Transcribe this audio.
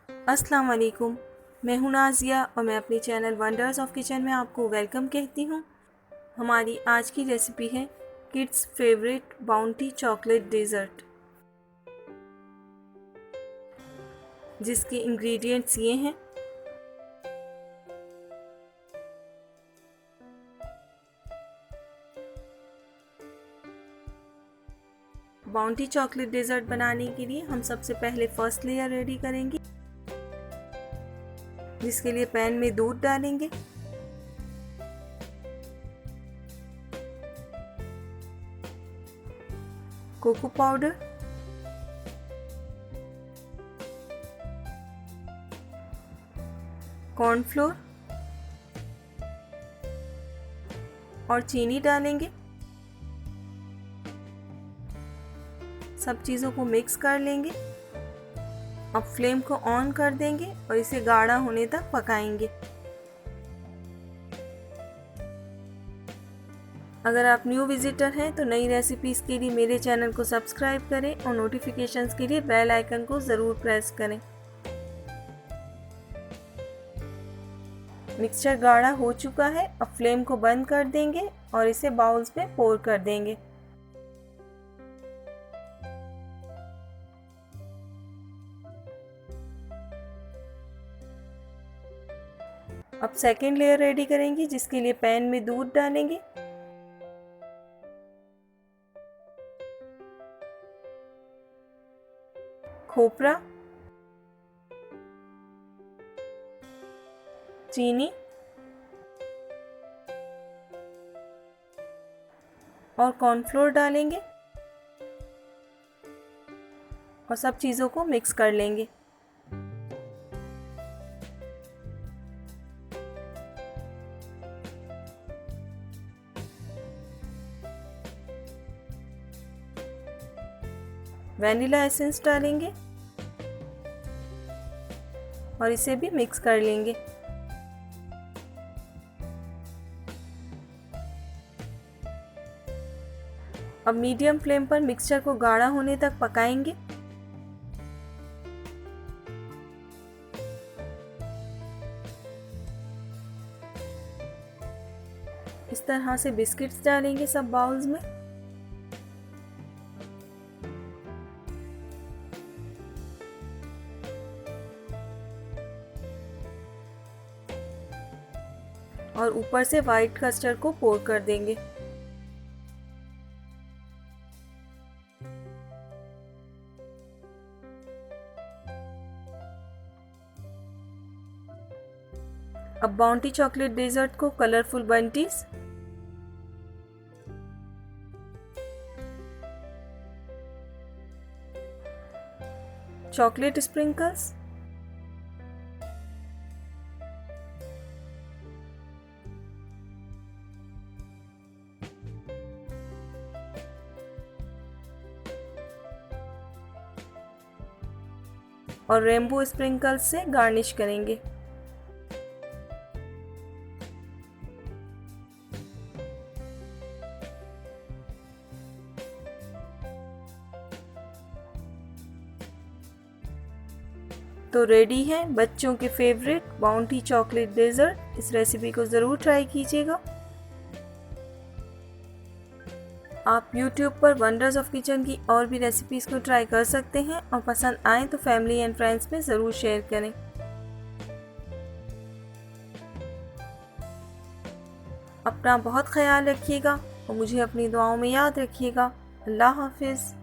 अस्सलाम वालेकुम। मैं हूं नाज़िया और मैं अपने चैनल वंडर्स ऑफ किचन में आपको वेलकम कहती हूं। हमारी आज की रेसिपी है kids favourite Bounty chocolate dessert, जिसके इंग्रेडिएंट्स ये हैं। बाउंटी चॉकलेट डेज़र्ट बनाने के लिए हम सबसे पहले फर्स्ट लेयर रेडी करेंगे, जिसके लिए पैन में दूध डालेंगे, कोको पाउडर, कॉर्नफ्लोर और चीनी डालेंगे। सब चीज़ों को मिक्स कर लेंगे। अब फ्लेम को ऑन कर देंगे और इसे गाढ़ा होने तक पकाएंगे। अगर आप न्यू विजिटर हैं तो नई रेसिपीज़ के लिए मेरे चैनल को सब्सक्राइब करें और नोटिफिकेशंस के लिए बेल आइकन को ज़रूर प्रेस करें। मिक्सचर गाढ़ा हो चुका है। अब फ्लेम को बंद कर देंगे और इसे बाउल्स में पोर कर देंगे। अब सेकेंड लेयर रेडी करेंगे, जिसके लिए पैन में दूध डालेंगे, खोपरा, चीनी और कॉर्नफ्लोर डालेंगे और सब चीज़ों को मिक्स कर लेंगे। वैनिला एसेंस डालेंगे और इसे भी मिक्स कर लेंगे। अब मीडियम फ्लेम पर मिक्सचर को गाढ़ा होने तक पकाएंगे। इस तरह से बिस्किट्स डालेंगे सब बाउल्स में। और ऊपर से वाइट कस्टर्ड को पोर कर देंगे। अब बाउंटी चॉकलेट डेजर्ट को कलरफुल बंटीज, चॉकलेट स्प्रिंकल्स और रेनबो स्प्रिंकल्स से गार्निश करेंगे। तो रेडी है बच्चों के फेवरेट बाउंटी चॉकलेट डेजर्ट। इस रेसिपी को ज़रूर ट्राई कीजिएगा। आप YouTube पर वंडर्स ऑफ किचन की और भी रेसिपीज़ को ट्राई कर सकते हैं और पसंद आए तो फैमिली एंड फ्रेंड्स में ज़रूर शेयर करें। अपना बहुत ख्याल रखिएगा और मुझे अपनी दुआओं में याद रखिएगा। अल्लाह हाफिज़।